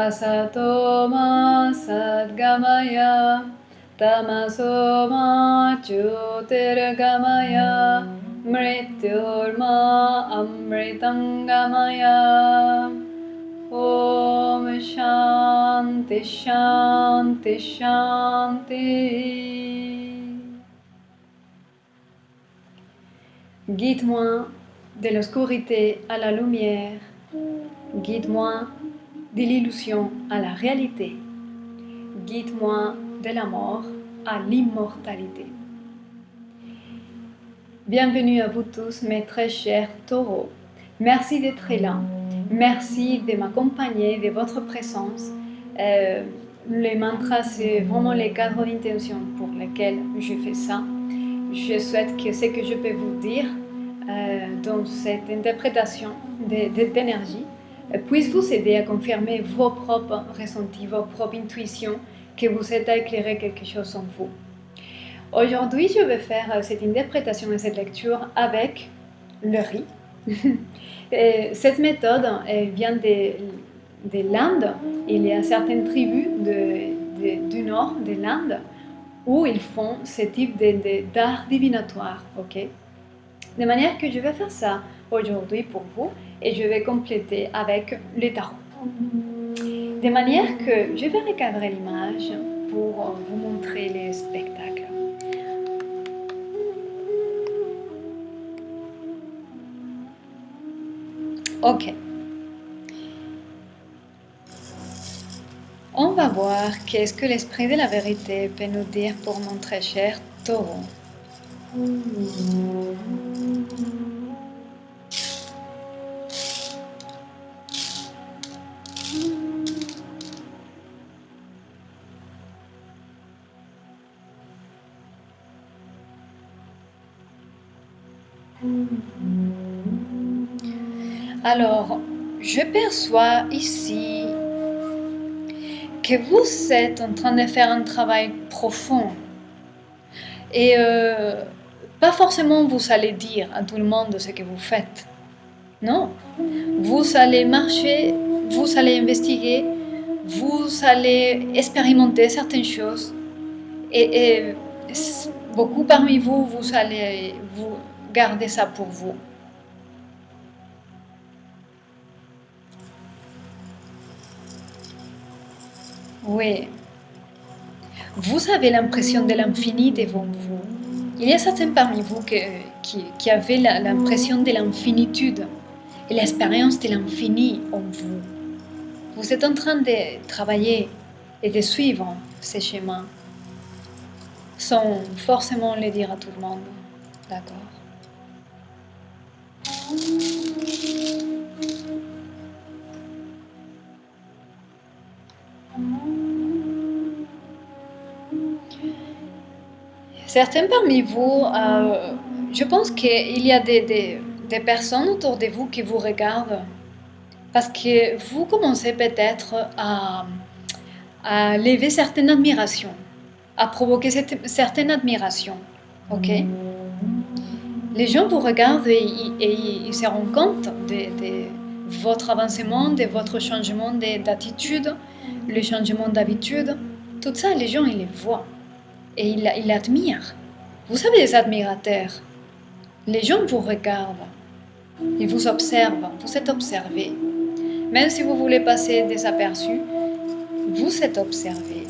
Asato ma sadgamaya, tamaso ma jyotirgamaya, mrityorma amritangamaya. Om Shanti Shanti Shanti. Guide-moi de l'obscurité à la lumière. Guide-moi de l'illusion à la réalité. Guide-moi de la mort à l'immortalité. Bienvenue à vous tous, mes très chers taureaux. Merci d'être là. Merci de m'accompagner, de votre présence. Les mantras, c'est vraiment les cadres d'intention pour lesquels je fais ça. Je souhaite que ce que je peux vous dire dans cette interprétation d'énergie puisse vous aider à confirmer vos propres ressentis, vos propres intuitions, que vous êtes à éclairer quelque chose en vous. Aujourd'hui, je vais faire cette interprétation et cette lecture avec le riz. Cette méthode vient de l'Inde. Il y a certaines tribus du nord de l'Inde où ils font ce type d'art divinatoire. Okay? De manière que je vais faire ça aujourd'hui pour vous et je vais compléter avec le tarot. De manière que je vais recadrer l'image pour vous montrer les spectacles. Ok. On va voir qu'est-ce que l'esprit de la vérité peut nous dire pour mon très cher taureau. Alors, je perçois ici que vous êtes en train de faire un travail profond et pas forcément vous allez dire à tout le monde ce que vous faites. Non, vous allez marcher, vous allez investiguer, vous allez expérimenter certaines choses et beaucoup parmi vous, vous allez vous garder ça pour vous. Oui, vous avez l'impression de l'infini devant vous. Il y a certains parmi vous qui avaient l'impression de l'infinitude et l'expérience de l'infini en vous. Vous êtes en train de travailler et de suivre ces schémas sans forcément le dire à tout le monde. D'accord? Certains parmi vous, je pense qu'il y a des personnes autour de vous qui vous regardent parce que vous commencez peut-être à lever certaines admirations, à provoquer certaine admiration. Ok? Les gens vous regardent et ils se rendent compte de votre avancement, de votre changement d'attitude, le changement d'habitude. Tout ça, les gens, ils les voient. Et il admire. Vous avez des admirateurs. Les gens vous regardent. Ils vous observent. Vous êtes observé. Même si vous voulez passer désaperçu, vous êtes observé.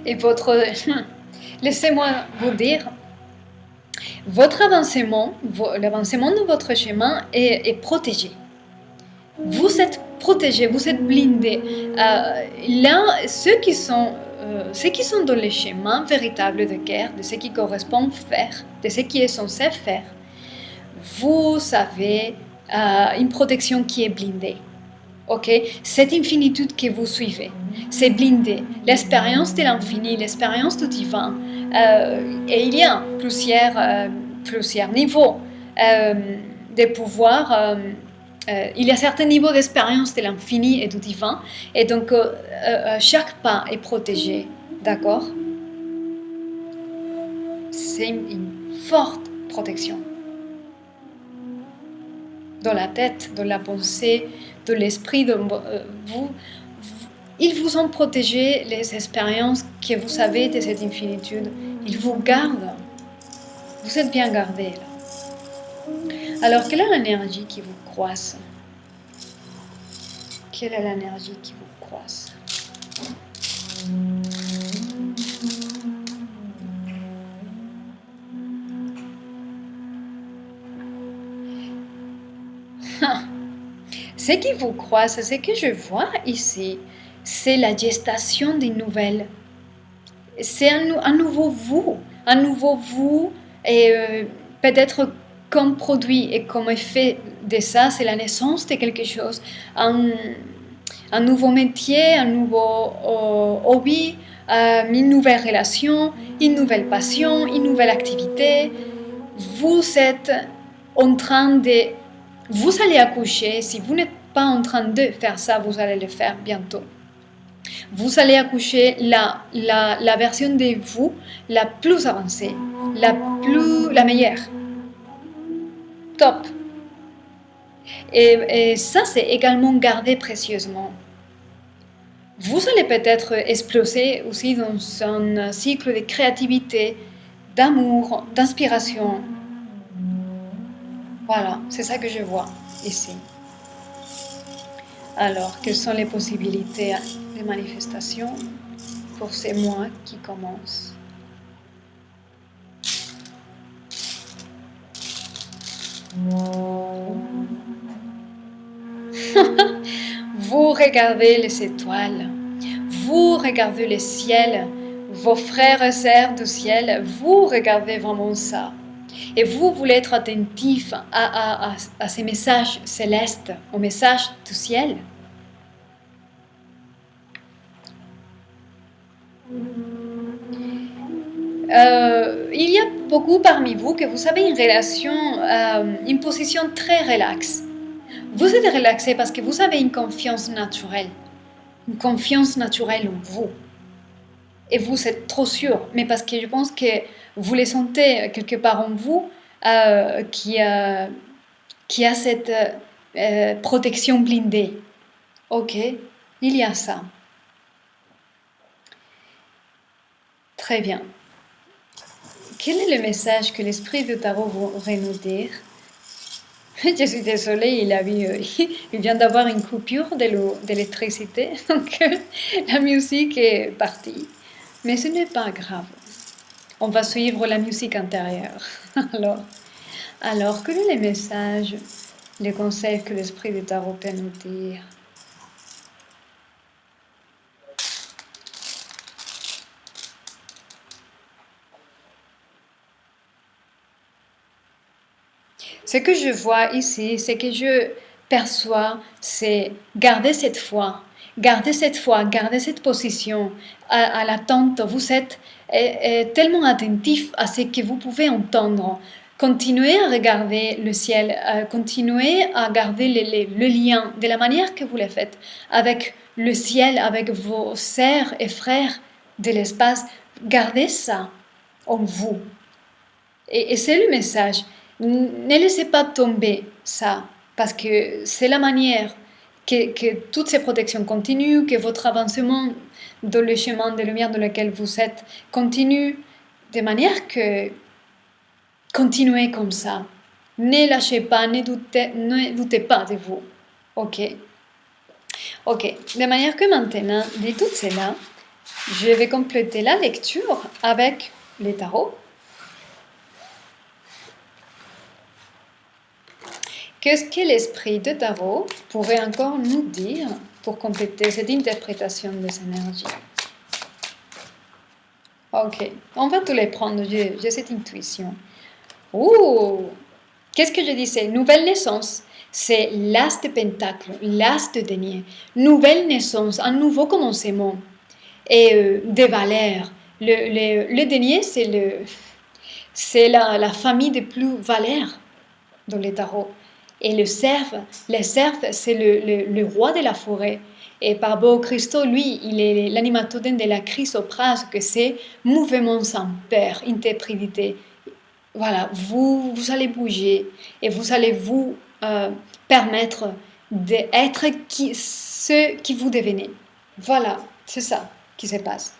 Et laissez-moi vous dire, votre avancement, l'avancement de votre chemin est protégé. Vous êtes protégé, vous êtes blindé. Là, ceux qui sont dans les chemins véritables de guerre, de ce qui correspond faire, de ce qui est censé faire, vous avez une protection qui est blindée. Ok, cette infinitude que vous suivez, c'est blindé. L'expérience de l'infini, l'expérience du divin, et il y a plusieurs niveaux de pouvoir il y a certains niveaux d'expérience de l'infini et du divin, et donc chaque pas est protégé, d'accord? C'est une forte protection. Dans la tête, dans la pensée, dans l'esprit, ils vous ont protégé les expériences que vous avez de cette infinitude. Ils vous gardent. Vous êtes bien gardés là. Alors, quelle est l'énergie qui vous croise? Quelle est l'énergie qui vous croise? Ce qui vous croise, ce que je vois ici, c'est la gestation d'une nouvelle. C'est un nouveau vous, et peut-être comme produit et comme effet de ça, c'est la naissance de quelque chose, un nouveau métier, un nouveau hobby, une nouvelle relation, une nouvelle passion, une nouvelle activité. Vous êtes en train de... Vous allez accoucher, si vous n'êtes pas en train de faire ça, vous allez le faire bientôt. Vous allez accoucher la version de vous la plus avancée, la meilleure. Top. Et ça, c'est également gardé précieusement. Vous allez peut-être exploser aussi dans un cycle de créativité, d'amour, d'inspiration. Voilà, c'est ça que je vois ici. Alors, quelles sont les possibilités de manifestation pour ces mois qui commencent? Vous regardez les étoiles, vous regardez le ciel, vos frères et sœurs du ciel, vous regardez vraiment ça. Et vous voulez être attentif à ces messages célestes, aux messages du ciel. Il y a beaucoup parmi vous que vous avez une relation, une position très relaxe. Vous êtes relaxé parce que vous avez une confiance naturelle en vous. Et vous êtes trop sûr, mais parce que je pense que vous les sentez quelque part en vous, qui a cette protection blindée. Ok, il y a ça. Très bien. Quel est le message que l'esprit de tarot voudrait nous dire? Je suis désolée, il vient d'avoir une coupure d'électricité, donc la musique est partie. Mais ce n'est pas grave. On va suivre la musique intérieure. Alors, quel est le message, le conseil que l'esprit de tarot peut nous dire? Ce que je vois ici, ce que je perçois, c'est garder cette foi, garder cette position à l'attente. Vous êtes tellement attentif à ce que vous pouvez entendre. Continuez à regarder le ciel, continuez à garder le lien de la manière que vous le faites avec le ciel, avec vos sœurs et frères de l'espace. Gardez ça en vous. Et c'est le message. Ne laissez pas tomber ça, parce que c'est la manière que toutes ces protections continuent, que votre avancement dans le chemin de lumière dans lequel vous êtes continue, de manière que continuez comme ça. Ne lâchez pas, ne doutez pas de vous. Ok. De manière que maintenant, de tout cela, je vais compléter la lecture avec les tarots. Qu'est-ce que l'esprit de tarot pourrait encore nous dire pour compléter cette interprétation des énergies? Ok, on va tous les prendre, j'ai cette intuition. Qu'est-ce que je disais? Nouvelle naissance, c'est l'as de pentacle, l'as de denier. Nouvelle naissance, un nouveau commencement. Et des valeurs. Le denier, c'est la famille des plus valeurs dans les tarots. Et le cerf, c'est le roi de la forêt. Et par rapport au Christo, lui, il est l'animateur de la chrysophrase, que c'est mouvement sans peur, intégrité. Voilà, vous allez bouger et vous allez vous permettre d'être ce qui vous devenez. Voilà, c'est ça qui se passe.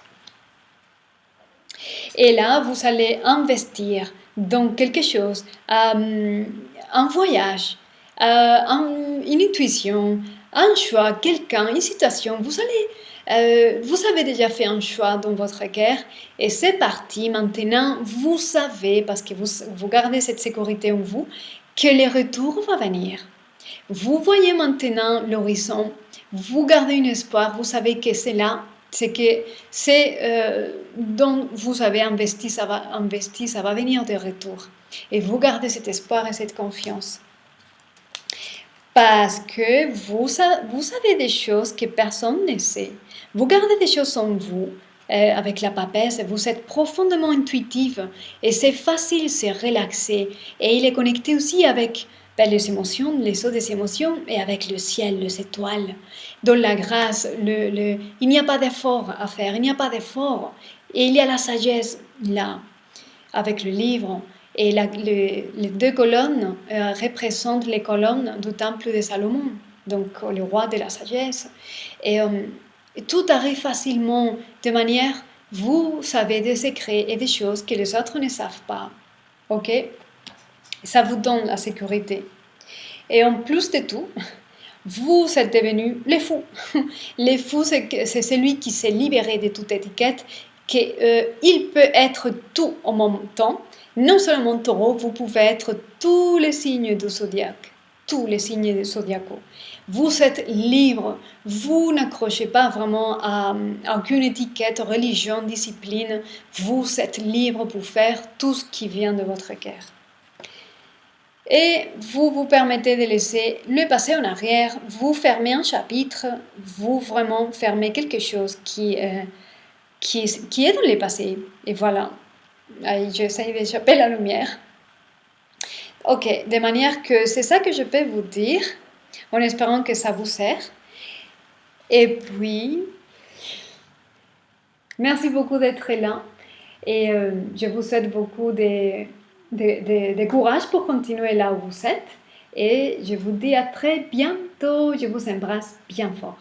Et là, vous allez investir dans quelque chose, un voyage, une intuition, un choix, quelqu'un, une situation. Vous avez déjà fait un choix dans votre cœur et c'est parti. Maintenant, vous savez, parce que vous gardez cette sécurité en vous, que le retour va venir. Vous voyez maintenant l'horizon, vous gardez un espoir, vous savez que c'est là, c'est dont vous avez investi, ça va venir de retour. Et vous gardez cet espoir et cette confiance. Parce que vous savez des choses que personne ne sait. Vous gardez des choses en vous, avec la papesse, vous êtes profondément intuitive et c'est facile de se relaxer. Et il est connecté aussi avec les émotions, les autres des émotions et avec le ciel, les étoiles. Dans la grâce, il n'y a pas d'effort à faire, il n'y a pas d'effort. Et il y a la sagesse là, avec le livre. Et les deux colonnes représentent les colonnes du temple de Salomon, donc le roi de la sagesse. Et tout arrive facilement, de manière, vous savez des secrets et des choses que les autres ne savent pas. Ok? Ça vous donne la sécurité. Et en plus de tout, vous êtes devenus les fous. Les fous, c'est celui qui s'est libéré de toute étiquette, qu'il peut être tout en même temps. Non seulement taureau, vous pouvez être tous les signes du zodiaque, tous les signes du zodiaco. Vous êtes libre, vous n'accrochez pas vraiment à aucune étiquette, religion, discipline. Vous êtes libre pour faire tout ce qui vient de votre cœur. Et vous vous permettez de laisser le passé en arrière, vous fermez un chapitre, vous vraiment fermez quelque chose qui est dans le passé. Et voilà, j'essaie d'échapper la lumière. Ok, de manière que c'est ça que je peux vous dire, en espérant que ça vous sert. Et puis, merci beaucoup d'être là. Et je vous souhaite beaucoup de courage pour continuer là où vous êtes. Et je vous dis à très bientôt. Je vous embrasse bien fort.